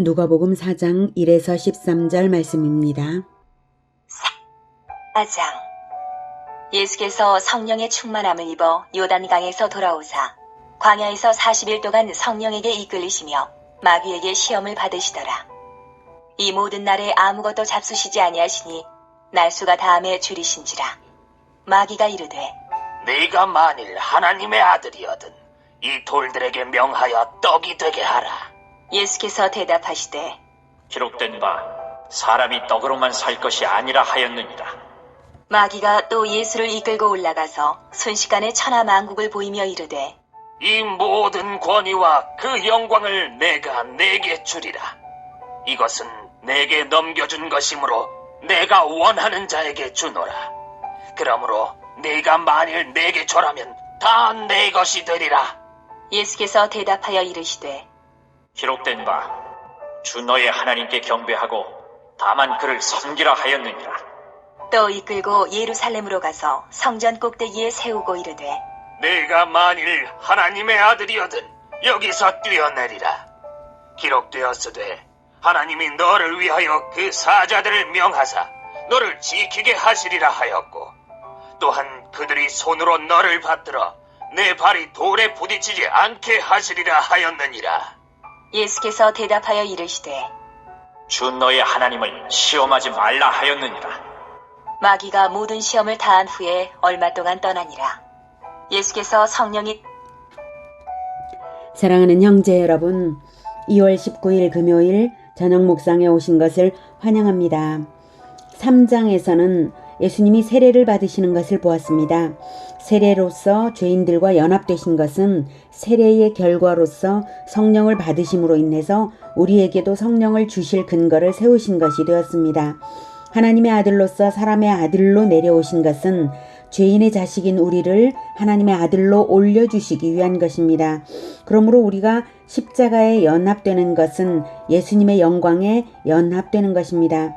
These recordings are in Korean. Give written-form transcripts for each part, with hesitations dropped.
누가복음 4장 1에서 13절 말씀입니다. 4장. 예수께서 성령의 충만함을 입어 요단강에서 돌아오사 광야에서 40일 동안 성령에게 이끌리시며 마귀에게 시험을 받으시더라. 이 모든 날에 아무것도 잡수시지 아니하시니 날수가 다함에 줄이신지라. 마귀가 이르되 네가 만일 하나님의 아들이거든 이 돌들에게 명하여 떡이 되게 하라. 예수께서 대답하시되 기록된 바 사람이 떡으로만 살 것이 아니라 하였느니라. 마귀가 또 예수를 이끌고 올라가서 순식간에 천하 만국을 보이며 이르되 이 모든 권위와 그 영광을 내가 네게 주리라. 이것은 내게 넘겨준 것이므로 내가 원하는 자에게 주노라. 그러므로 네가 만일 내게 절하면 다 내 것이 되리라. 예수께서 대답하여 이르시되 기록된 바 주 너의 하나님께 경배하고 다만 그를 섬기라 하였느니라. 또 이끌고 예루살렘으로 가서 성전 꼭대기에 세우고 이르되 네가 만일 하나님의 아들이거든 여기서 뛰어내리라. 기록되었으되 하나님이 너를 위하여 그 사자들을 명하사 너를 지키게 하시리라 하였고 또한 그들이 손으로 너를 받들어 내 발이 돌에 부딪히지 않게 하시리라 하였느니라. 예수께서 대답하여 이르시되 주 너의 하나님을 시험하지 말라 하였느니라. 마귀가 모든 시험을 다한 후에 얼마 동안 떠나니라. 예수께서 성령이 사랑하는 형제 여러분, 2월 19일 금요일 저녁 묵상에 오신 것을 환영합니다. 3장에서는 예수님이 세례를 받으시는 것을 보았습니다. 세례로서 죄인들과 연합되신 것은 세례의 결과로서 성령을 받으심으로 인해서 우리에게도 성령을 주실 근거를 세우신 것이 되었습니다. 하나님의 아들로서 사람의 아들로 내려오신 것은 죄인의 자식인 우리를 하나님의 아들로 올려주시기 위한 것입니다. 그러므로 우리가 십자가에 연합되는 것은 예수님의 영광에 연합되는 것입니다.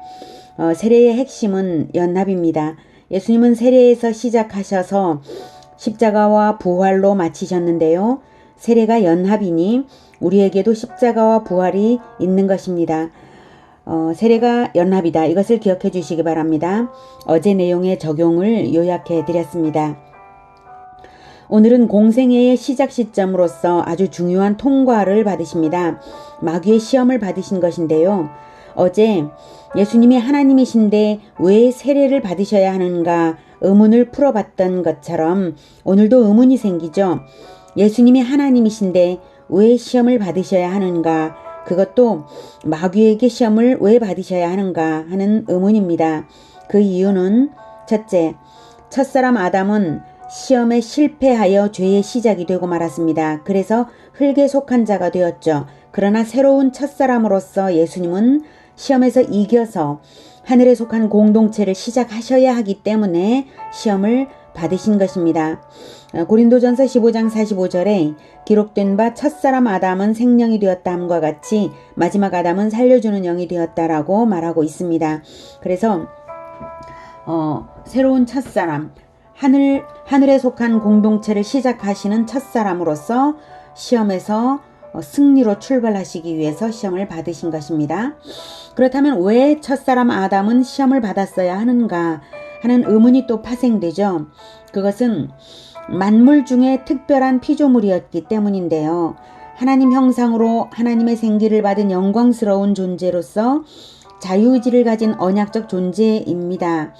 세례의 핵심은 연합입니다. 예수님은 세례에서 시작하셔서 십자가와 부활로 마치셨는데요. 세례가 연합이니 우리에게도 십자가와 부활이 있는 것입니다. 세례가 연합이다. 이것을 기억해 주시기 바랍니다. 어제 내용의 적용을 요약해 드렸습니다. 오늘은 공생애의 시작 시점으로서 아주 중요한 통과를 받으십니다. 마귀의 시험을 받으신 것인데요. 어제 예수님이 하나님이신데 왜 세례를 받으셔야 하는가 의문을 풀어봤던 것처럼 오늘도 의문이 생기죠. 예수님이 하나님이신데 왜 시험을 받으셔야 하는가, 그것도 마귀에게 시험을 왜 받으셔야 하는가 하는 의문입니다. 그 이유는 첫째, 첫사람 아담은 시험에 실패하여 죄의 시작이 되고 말았습니다. 그래서 흙에 속한 자가 되었죠. 그러나 새로운 첫사람으로서 예수님은 시험에서 이겨서 하늘에 속한 공동체를 시작하셔야 하기 때문에 시험을 받으신 것입니다. 고린도전서 15장 45절에 기록된 바 첫사람 아담은 생령이 되었다 함과 같이 마지막 아담은 살려주는 영이 되었다라고 말하고 있습니다. 그래서 새로운 첫사람, 하늘에 속한 공동체를 시작하시는 첫사람으로서 시험에서 승리로 출발하시기 위해서 시험을 받으신 것입니다. 그렇다면 왜 첫사람 아담은 시험을 받았어야 하는가 하는 의문이 또 파생되죠. 그것은 만물 중에 특별한 피조물이었기 때문인데요. 하나님 형상으로 하나님의 생기를 받은 영광스러운 존재로서 자유의지를 가진 언약적 존재입니다.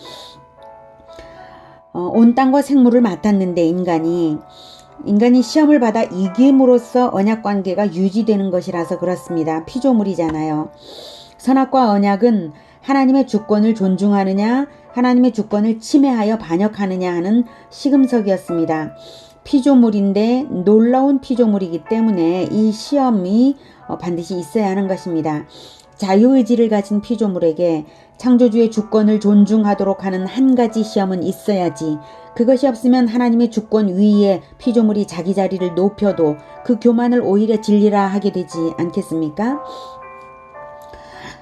온 땅과 생물을 맡았는데 인간이 시험을 받아 이김으로써 언약관계가 유지되는 것이라서 그렇습니다. 피조물이잖아요. 선악과 언약은 하나님의 주권을 존중하느냐, 하나님의 주권을 침해하여 반역하느냐 하는 시금석이었습니다. 피조물인데 놀라운 피조물이기 때문에 이 시험이 반드시 있어야 하는 것입니다. 자유의지를 가진 피조물에게 창조주의 주권을 존중하도록 하는 한 가지 시험은 있어야지, 그것이 없으면 하나님의 주권 위에 피조물이 자기 자리를 높여도 그 교만을 오히려 진리라 하게 되지 않겠습니까?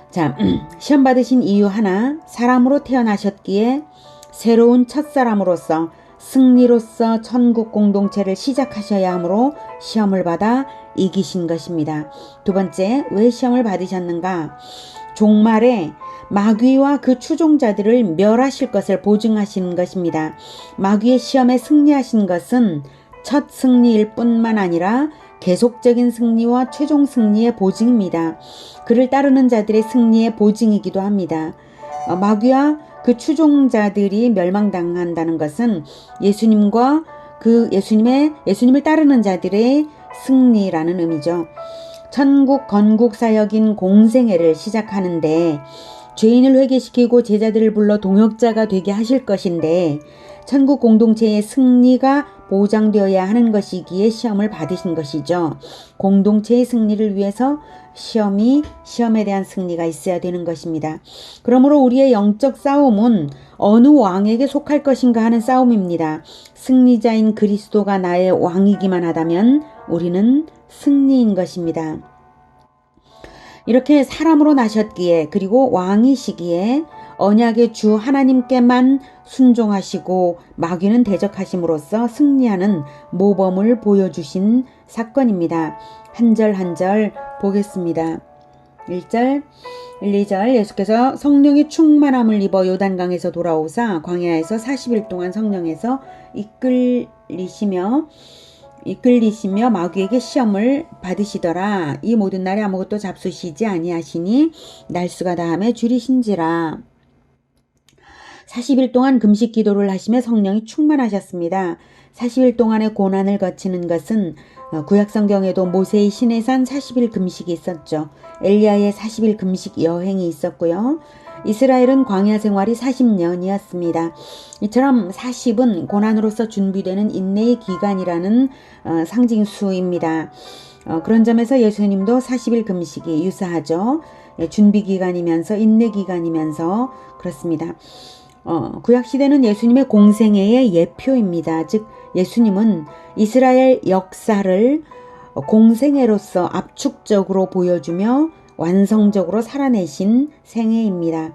자, 시험 받으신 이유 하나, 사람으로 태어나셨기에 새로운 첫사람으로서 승리로서 천국 공동체를 시작하셔야 하므로 시험을 받아 이기신 것입니다. 두 번째, 왜 시험을 받으셨는가? 종말에 마귀와 그 추종자들을 멸하실 것을 보증하시는 것입니다. 마귀의 시험에 승리하신 것은 첫 승리일 뿐만 아니라 계속적인 승리와 최종 승리의 보증입니다. 그를 따르는 자들의 승리의 보증이기도 합니다. 마귀와 그 추종자들이 멸망당한다는 것은 예수님과 예수님을 따르는 자들의 승리라는 의미죠. 천국 건국 사역인 공생애를 시작하는데 죄인을 회개시키고 제자들을 불러 동역자가 되게 하실 것인데 천국 공동체의 승리가 보장되어야 하는 것이기에 시험을 받으신 것이죠. 공동체의 승리를 위해서 시험에 대한 승리가 있어야 되는 것입니다. 그러므로 우리의 영적 싸움은 어느 왕에게 속할 것인가 하는 싸움입니다. 승리자인 그리스도가 나의 왕이기만 하다면 우리는 승리인 것입니다. 이렇게 사람으로 나셨기에 그리고 왕이시기에 언약의 주 하나님께만 순종하시고 마귀는 대적하심으로써 승리하는 모범을 보여주신 사건입니다. 한 절 한 절 보겠습니다. 1절, 2절 예수께서 성령의 충만함을 입어 요단강에서 돌아오사 광야에서 40일 동안 성령에서 이끌리시며 마귀에게 시험을 받으시더라. 이 모든 날에 아무것도 잡수시지 아니하시니 날수가 다함에 줄이신지라. 40일 동안 금식 기도를 하시며 성령이 충만하셨습니다. 40일 동안의 고난을 거치는 것은 구약성경에도 모세의 시내산 40일 금식이 있었죠. 엘리야의 40일 금식 여행이 있었고요. 이스라엘은 광야 생활이 40년이었습니다. 이처럼 40은 고난으로서 준비되는 인내의 기간이라는 상징수입니다. 그런 점에서 예수님도 40일 금식이 유사하죠. 준비 기간이면서 인내 기간이면서 그렇습니다. 구약시대는 예수님의 공생애의 예표입니다. 즉 예수님은 이스라엘 역사를 공생애로서 압축적으로 보여주며 완성적으로 살아내신 생애입니다.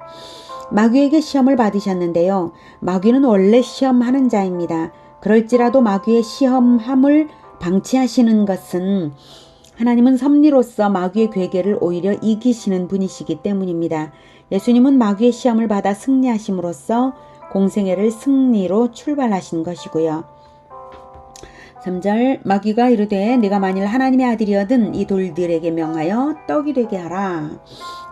마귀에게 시험을 받으셨는데요. 마귀는 원래 시험하는 자입니다. 그럴지라도 마귀의 시험함을 방치하시는 것은 하나님은 섭리로서 마귀의 괴계를 오히려 이기시는 분이시기 때문입니다. 예수님은 마귀의 시험을 받아 승리하심으로써 공생애를 승리로 출발하신 것이고요. 3절 마귀가 이르되 네가 만일 하나님의 아들이어든 이 돌들에게 명하여 떡이 되게 하라.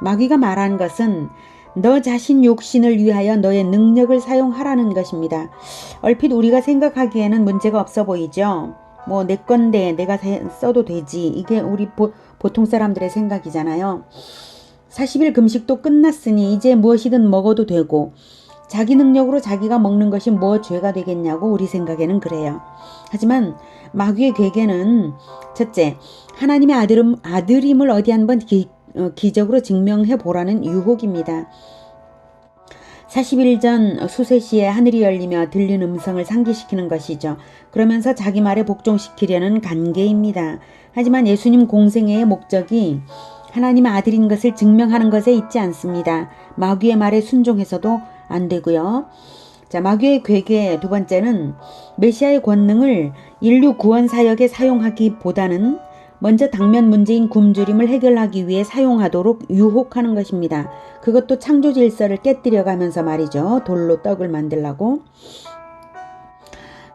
마귀가 말한 것은 너 자신 욕심을 위하여 너의 능력을 사용하라는 것입니다. 얼핏 우리가 생각하기에는 문제가 없어 보이죠. 내 건데 내가 써도 되지. 이게 우리 보통 사람들의 생각이잖아요. 40일 금식도 끝났으니 이제 무엇이든 먹어도 되고 자기 능력으로 자기가 먹는 것이 뭐 죄가 되겠냐고 우리 생각에는 그래요. 하지만 마귀의 괴계는 첫째, 하나님의 아들임을 어디 한번 기적으로 증명해 보라는 유혹입니다. 40일 전 수세시에 하늘이 열리며 들린 음성을 상기시키는 것이죠. 그러면서 자기 말에 복종시키려는 간계입니다. 하지만 예수님 공생애의 목적이 하나님의 아들인 것을 증명하는 것에 있지 않습니다. 마귀의 말에 순종해서도 안 되고요. 자, 마귀의 괴계 두 번째는 메시아의 권능을 인류 구원 사역에 사용하기보다는 먼저 당면 문제인 굶주림을 해결하기 위해 사용하도록 유혹하는 것입니다. 그것도 창조 질서를 깨뜨려가면서 말이죠. 돌로 떡을 만들라고.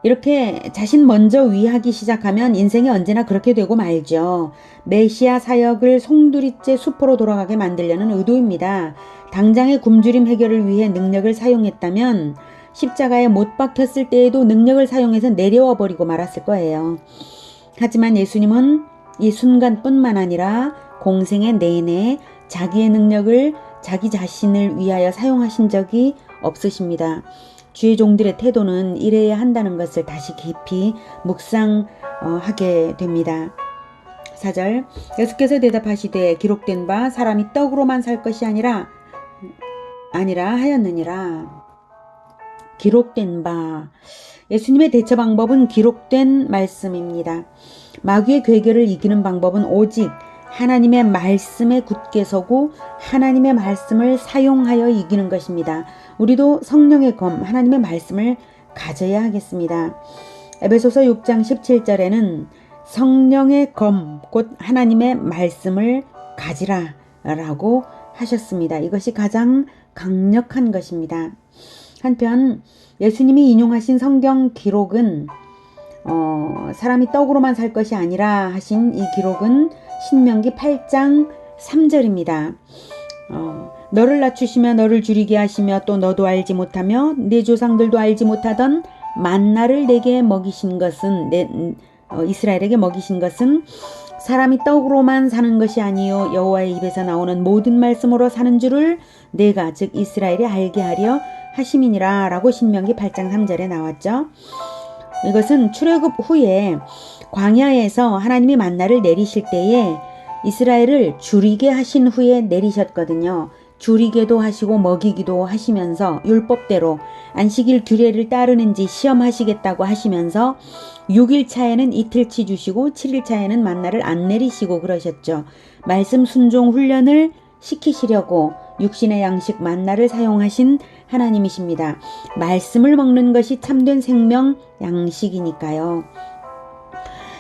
이렇게 자신 먼저 위하기 시작하면 인생이 언제나 그렇게 되고 말죠. 메시아 사역을 송두리째 수포로 돌아가게 만들려는 의도입니다. 당장의 굶주림 해결을 위해 능력을 사용했다면 십자가에 못 박혔을 때에도 능력을 사용해서 내려와 버리고 말았을 거예요. 하지만 예수님은 이 순간뿐만 아니라 공생의 내내 자기의 능력을 자기 자신을 위하여 사용하신 적이 없으십니다. 주의 종들의 태도는 이래야 한다는 것을 다시 깊이 묵상하게 됩니다. 4절 예수께서 대답하시되 기록된 바 사람이 떡으로만 살 것이 아니라 하였느니라. 기록된 바. 예수님의 대처 방법은 기록된 말씀입니다. 마귀의 괴계를 이기는 방법은 오직 하나님의 말씀에 굳게 서고 하나님의 말씀을 사용하여 이기는 것입니다. 우리도 성령의 검 하나님의 말씀을 가져야 하겠습니다. 에베소서 6장 17절에는 성령의 검, 곧 하나님의 말씀을 가지라 라고 하셨습니다. 이것이 가장 강력한 것입니다. 한편 예수님이 인용하신 성경 기록은 사람이 떡으로만 살 것이 아니라 하신 이 기록은 신명기 8장 3절입니다. 너를 낮추시며 너를 줄이게 하시며 또 너도 알지 못하며 내 조상들도 알지 못하던 만나를 내게 먹이신 것은 이스라엘에게 먹이신 것은 사람이 떡으로만 사는 것이 아니요 여호와의 입에서 나오는 모든 말씀으로 사는 줄을 내가 즉 이스라엘이 알게 하려 하심이니라 라고 신명기 8장 3절에 나왔죠. 이것은 출애굽 후에 광야에서 하나님이 만나를 내리실 때에 이스라엘을 줄이게 하신 후에 내리셨거든요. 줄이게도 하시고 먹이기도 하시면서 율법대로 안식일 규례를 따르는지 시험하시겠다고 하시면서 6일 차에는 이틀치 주시고 7일 차에는 만나를 안 내리시고 그러셨죠. 말씀 순종 훈련을 시키시려고 육신의 양식 만나를 사용하신 하나님이십니다. 말씀을 먹는 것이 참된 생명 양식이니까요.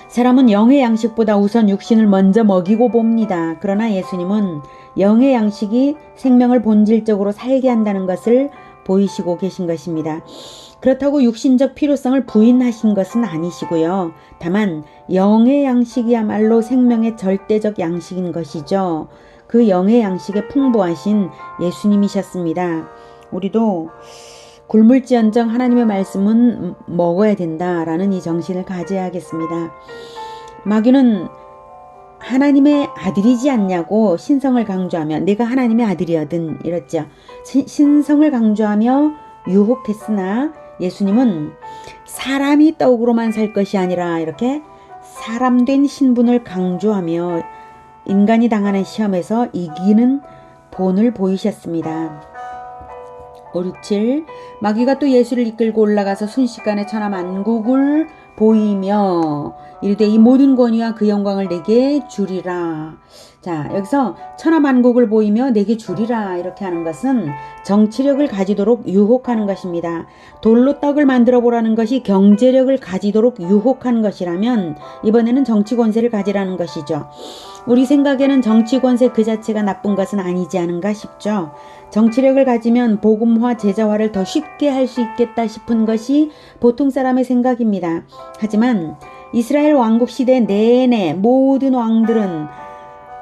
사람은 영의 양식보다 우선 육신을 먼저 먹이고 봅니다. 그러나 예수님은 영의 양식이 생명을 본질적으로 살게 한다는 것을 보이시고 계신 것입니다. 그렇다고 육신적 필요성을 부인하신 것은 아니시고요. 다만 영의 양식이야말로 생명의 절대적 양식인 것이죠. 그 영의 양식에 풍부하신 예수님이셨습니다. 우리도 굶을지언정 하나님의 말씀은 먹어야 된다라는 이 정신을 가져야겠습니다. 마귀는 하나님의 아들이지 않냐고 신성을 강조하며 내가 하나님의 아들이거든 이랬죠. 신성을 강조하며 유혹했으나 예수님은 사람이 떡으로만 살 것이 아니라 이렇게 사람된 신분을 강조하며 인간이 당하는 시험에서 이기는 본을 보이셨습니다. 5, 6, 7 마귀가 또 예수를 이끌고 올라가서 순식간에 천하 만국을 보이며 이르되 이 모든 권위와 그 영광을 내게 주리라. 자, 여기서 천하 만국을 보이며 내게 주리라 이렇게 하는 것은 정치력을 가지도록 유혹하는 것입니다. 돌로 떡을 만들어 보라는 것이 경제력을 가지도록 유혹한 것이라면 이번에는 정치 권세를 가지라는 것이죠. 우리 생각에는 정치 권세 그 자체가 나쁜 것은 아니지 않은가 싶죠. 정치력을 가지면 복음화, 제자화를 더 쉽게 할 수 있겠다 싶은 것이 보통 사람의 생각입니다. 하지만 이스라엘 왕국 시대 내내 모든 왕들은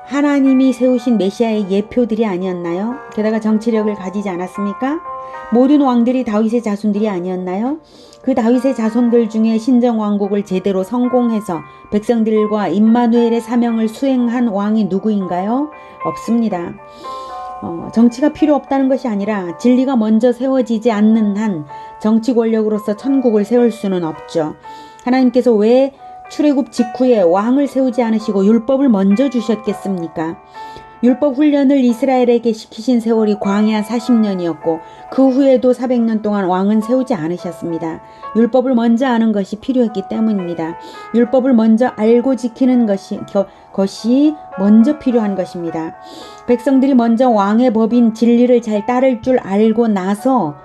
하나님이 세우신 메시아의 예표들이 아니었나요? 게다가 정치력을 가지지 않았습니까? 모든 왕들이 다윗의 자손들이 아니었나요? 그 다윗의 자손들 중에 신정왕국을 제대로 성공해서 백성들과 임마누엘의 사명을 수행한 왕이 누구인가요? 없습니다. 정치가 필요 없다는 것이 아니라 진리가 먼저 세워지지 않는 한 정치 권력으로서 천국을 세울 수는 없죠. 하나님께서 왜 출애굽 직후에 왕을 세우지 않으시고 율법을 먼저 주셨겠습니까? 율법 훈련을 이스라엘에게 시키신 세월이 광야 40년이었고 그 후에도 400년 동안 왕은 세우지 않으셨습니다. 율법을 먼저 아는 것이 필요했기 때문입니다. 율법을 먼저 알고 지키는 것이 먼저 필요한 것입니다. 백성들이 먼저 왕의 법인 진리를 잘 따를 줄 알고 나서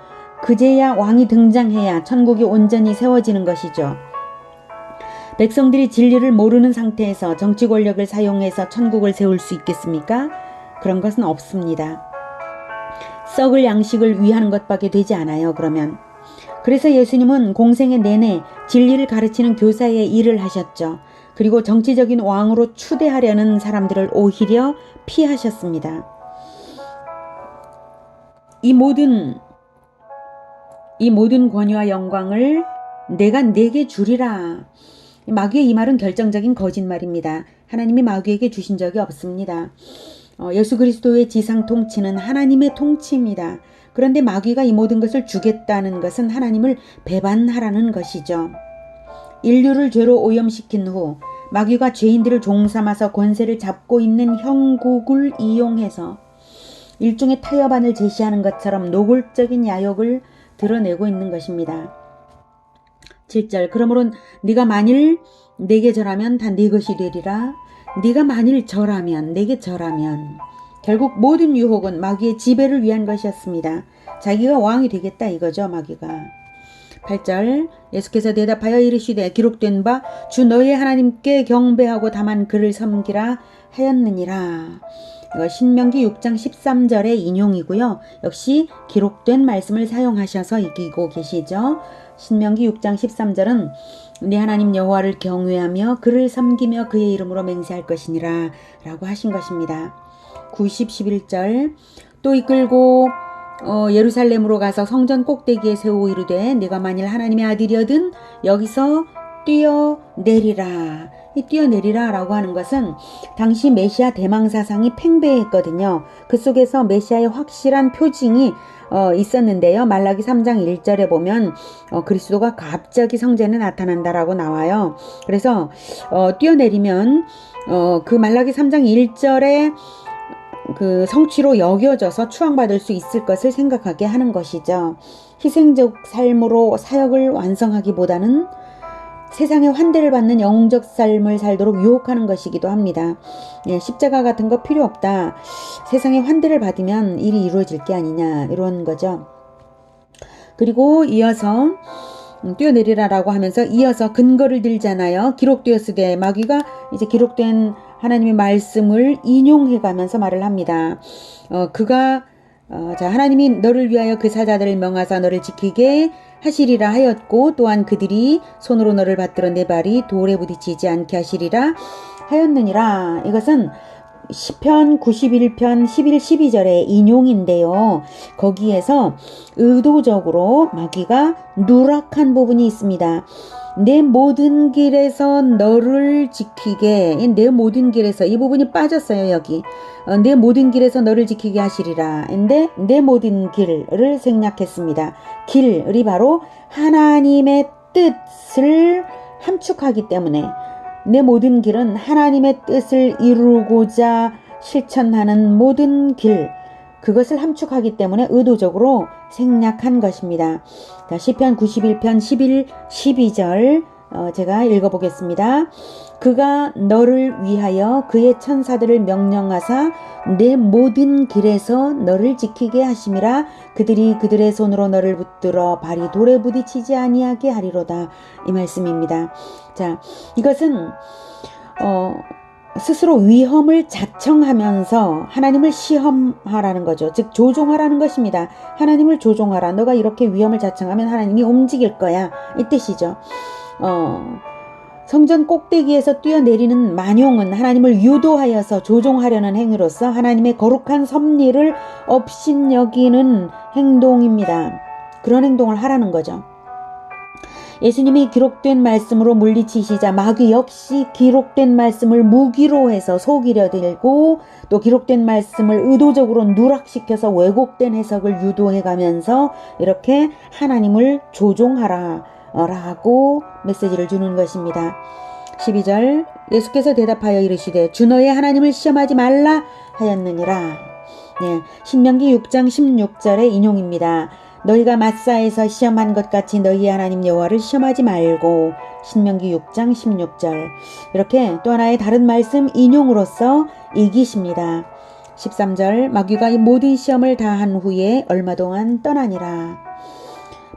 그제야 왕이 등장해야 천국이 온전히 세워지는 것이죠. 백성들이 진리를 모르는 상태에서 정치 권력을 사용해서 천국을 세울 수 있겠습니까? 그런 것은 없습니다. 썩을 양식을 위하는 것밖에 되지 않아요. 그러면 그래서 예수님은 공생의 내내 진리를 가르치는 교사의 일을 하셨죠. 그리고 정치적인 왕으로 추대하려는 사람들을 오히려 피하셨습니다. 이 모든 권위와 영광을 내가 내게 주리라. 마귀의 이 말은 결정적인 거짓말입니다. 하나님이 마귀에게 주신 적이 없습니다. 예수 그리스도의 지상 통치는 하나님의 통치입니다. 그런데 마귀가 이 모든 것을 주겠다는 것은 하나님을 배반하라는 것이죠. 인류를 죄로 오염시킨 후 마귀가 죄인들을 종삼아서 권세를 잡고 있는 형국을 이용해서 일종의 타협안을 제시하는 것처럼 노골적인 야욕을 드러내고 있는 것입니다. 7절 그러므로 네가 만일 내게 절하면 다 네 것이 되리라. 네가 만일 절하면 내게 절하면 결국 모든 유혹은 마귀의 지배를 위한 것이었습니다. 자기가 왕이 되겠다 이거죠. 마귀가 8절 예수께서 대답하여 이르시되 기록된 바 주 너희 하나님께 경배하고 다만 그를 섬기라 하였느니라. 이거 신명기 6장 13절의 인용이고요. 역시 기록된 말씀을 사용하셔서 이기고 계시죠. 신명기 6장 13절은 네 하나님 여호와를 경외하며 그를 섬기며 그의 이름으로 맹세할 것이니라 라고 하신 것입니다. 90, 11절 또 이끌고 예루살렘으로 가서 성전 꼭대기에 세우고 이르되 네가 만일 하나님의 아들이거든 여기서 뛰어내리라. 이 뛰어내리라 라고 하는 것은 당시 메시아 대망사상이 팽배했거든요. 그 속에서 메시아의 확실한 표징이 있었는데요. 말라기 3장 1절에 보면 그리스도가 갑자기 성전에 나타난다라고 나와요. 그래서 뛰어내리면 그 말라기 3장 1절에 그 성취로 여겨져서 추앙받을 수 있을 것을 생각하게 하는 것이죠. 희생적 삶으로 사역을 완성하기보다는 세상의 환대를 받는 영웅적 삶을 살도록 유혹하는 것이기도 합니다. 예, 십자가 같은 거 필요 없다. 세상의 환대를 받으면 일이 이루어질 게 아니냐 이런 거죠. 그리고 이어서 뛰어내리라라고 하면서 이어서 근거를 들잖아요. 기록되었으되 마귀가 이제 기록된 하나님의 말씀을 인용해가면서 말을 합니다. 자 하나님이 너를 위하여 그 사자들을 명하사 너를 지키게 하시리라 하였고 또한 그들이 손으로 너를 받들어 내 발이 돌에 부딪히지 않게 하시리라 하였느니라. 이것은 시편 91편 11, 12절의 인용인데요. 거기에서 의도적으로 마귀가 누락한 부분이 있습니다. 내 모든 길에서 너를 지키게, 내 모든 길에서 이 부분이 빠졌어요. 여기 내 모든 길에서 너를 지키게 하시리라. 근데 내 모든 길을 생략했습니다. 길이 바로 하나님의 뜻을 함축하기 때문에 내 모든 길은 하나님의 뜻을 이루고자 실천하는 모든 길, 그것을 함축하기 때문에 의도적으로 생략한 것입니다. 자, 시편 91편 11, 12절 제가 읽어보겠습니다. 그가 너를 위하여 그의 천사들을 명령하사 내 모든 길에서 너를 지키게 하심이라. 그들이 그들의 손으로 너를 붙들어 발이 돌에 부딪히지 아니하게 하리로다. 이 말씀입니다. 자, 이것은 스스로 위험을 자청하면서 하나님을 시험하라는 거죠. 즉 조종하라는 것입니다. 하나님을 조종하라. 너가 이렇게 위험을 자청하면 하나님이 움직일 거야. 이 뜻이죠. 성전 꼭대기에서 뛰어내리는 만용은 하나님을 유도하여서 조종하려는 행위로서 하나님의 거룩한 섭리를 업신여기는 행동입니다. 그런 행동을 하라는 거죠. 예수님이 기록된 말씀으로 물리치시자 마귀 역시 기록된 말씀을 무기로 해서 속이려 들고 또 기록된 말씀을 의도적으로 누락시켜서 왜곡된 해석을 유도해가면서 이렇게 하나님을 조종하라 라고 메시지를 주는 것입니다. 12절 예수께서 대답하여 이르시되 주 너의 하나님을 시험하지 말라 하였느니라. 네, 신명기 6장 16절의 인용입니다. 너희가 마사에서 시험한 것 같이 너희 하나님 여호와를 시험하지 말고. 신명기 6장 16절. 이렇게 또 하나의 다른 말씀 인용으로서 이기십니다. 13절 마귀가 이 모든 시험을 다 한 후에 얼마 동안 떠나니라.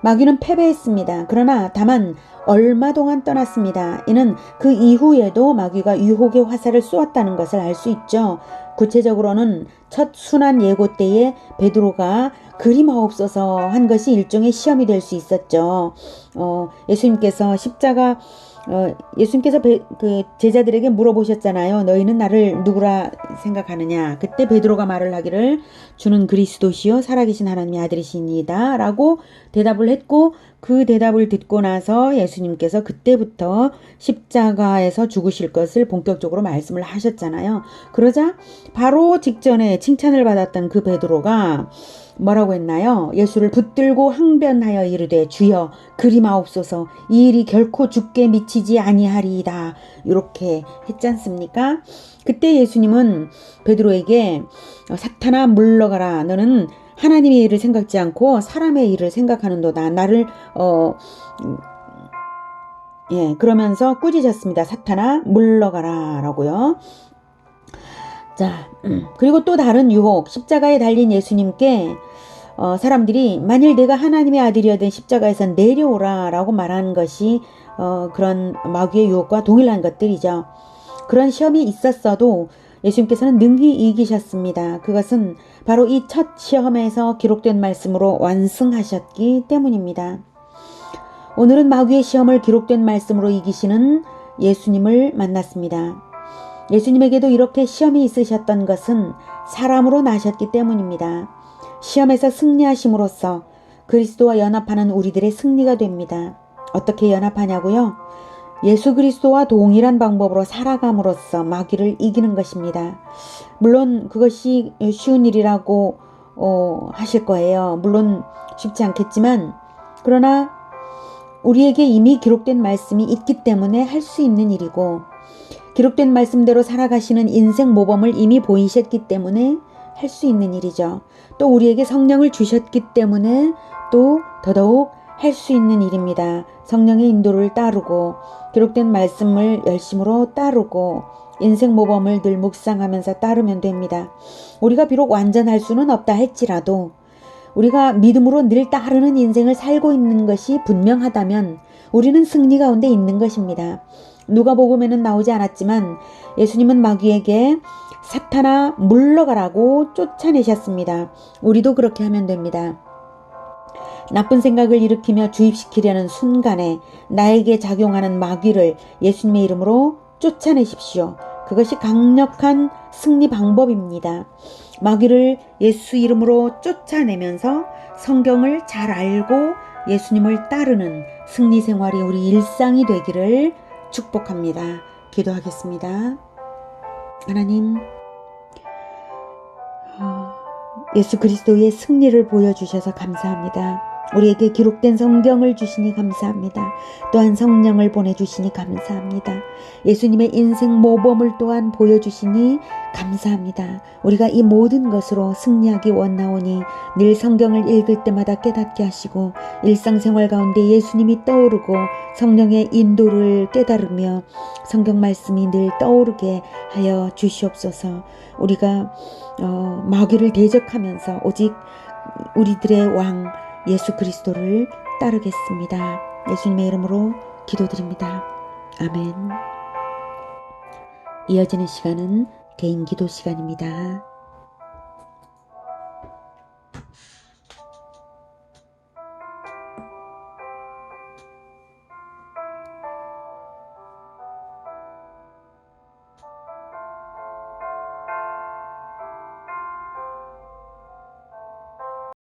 마귀는 패배했습니다. 그러나 다만 얼마 동안 떠났습니다. 이는 그 이후에도 마귀가 유혹의 화살을 쏘았다는 것을 알 수 있죠. 구체적으로는 첫 순환 예고 때에 베드로가 그림하옵소서 한 것이 일종의 시험이 될 수 있었죠. 예수님께서 그 제자들에게 물어보셨잖아요. 너희는 나를 누구라 생각하느냐. 그때 베드로가 말을 하기를 주는 그리스도시요 살아계신 하나님의 아들이시니이다 라고 대답을 했고, 그 대답을 듣고 나서 예수님께서 그때부터 십자가에서 죽으실 것을 본격적으로 말씀을 하셨잖아요. 그러자 바로 직전에 칭찬을 받았던 그 베드로가 뭐라고 했나요? 예수를 붙들고 항변하여 이르되 주여 그리마옵소서 이 일이 결코 죽게 미치지 아니하리이다. 이렇게 했지 않습니까? 그때 예수님은 베드로에게 사탄아 물러가라. 너는 하나님의 일을 생각지 않고 사람의 일을 생각하는도다. 나를 그러면서 꾸짖었습니다. 사탄아 물러가라 라고요. 자, 그리고 또 다른 유혹, 십자가에 달린 예수님께 사람들이 만일 내가 하나님의 아들이어든 십자가에서 내려오라 라고 말하는 것이 그런 마귀의 유혹과 동일한 것들이죠. 그런 시험이 있었어도 예수님께서는 능히 이기셨습니다. 그것은 바로 이 첫 시험에서 기록된 말씀으로 완승하셨기 때문입니다. 오늘은 마귀의 시험을 기록된 말씀으로 이기시는 예수님을 만났습니다. 예수님에게도 이렇게 시험이 있으셨던 것은 사람으로 나셨기 때문입니다. 시험에서 승리하심으로써 그리스도와 연합하는 우리들의 승리가 됩니다. 어떻게 연합하냐고요? 예수 그리스도와 동일한 방법으로 살아감으로써 마귀를 이기는 것입니다. 물론 그것이 쉬운 일이라고 하실 거예요. 물론 쉽지 않겠지만 그러나 우리에게 이미 기록된 말씀이 있기 때문에 할 수 있는 일이고 기록된 말씀대로 살아가시는 인생 모범을 이미 보이셨기 때문에 할 수 있는 일이죠. 또 우리에게 성령을 주셨기 때문에 또 더더욱 할 수 있는 일입니다. 성령의 인도를 따르고 기록된 말씀을 열심으로 따르고 인생 모범을 늘 묵상하면서 따르면 됩니다. 우리가 비록 완전할 수는 없다 할지라도 우리가 믿음으로 늘 따르는 인생을 살고 있는 것이 분명하다면 우리는 승리 가운데 있는 것입니다. 누가복음에는 나오지 않았지만 예수님은 마귀에게 사탄아 물러가라고 쫓아내셨습니다. 우리도 그렇게 하면 됩니다. 나쁜 생각을 일으키며 주입시키려는 순간에 나에게 작용하는 마귀를 예수님의 이름으로 쫓아내십시오. 그것이 강력한 승리 방법입니다. 마귀를 예수 이름으로 쫓아내면서 성경을 잘 알고 예수님을 따르는 승리 생활이 우리 일상이 되기를 축복합니다. 기도하겠습니다. 하나님, 예수 그리스도의 승리를 보여주셔서 감사합니다. 우리에게 기록된 성경을 주시니 감사합니다. 또한 성령을 보내주시니 감사합니다. 예수님의 인생 모범을 또한 보여주시니 감사합니다. 우리가 이 모든 것으로 승리하기 원나오니 늘 성경을 읽을 때마다 깨닫게 하시고 일상생활 가운데 예수님이 떠오르고 성령의 인도를 깨달으며 성경 말씀이 늘 떠오르게 하여 주시옵소서. 우리가 마귀를 대적하면서 오직 우리들의 왕 예수 그리스도를 따르겠습니다. 예수님의 이름으로 기도드립니다. 아멘. 이어지는 시간은 개인 기도 시간입니다.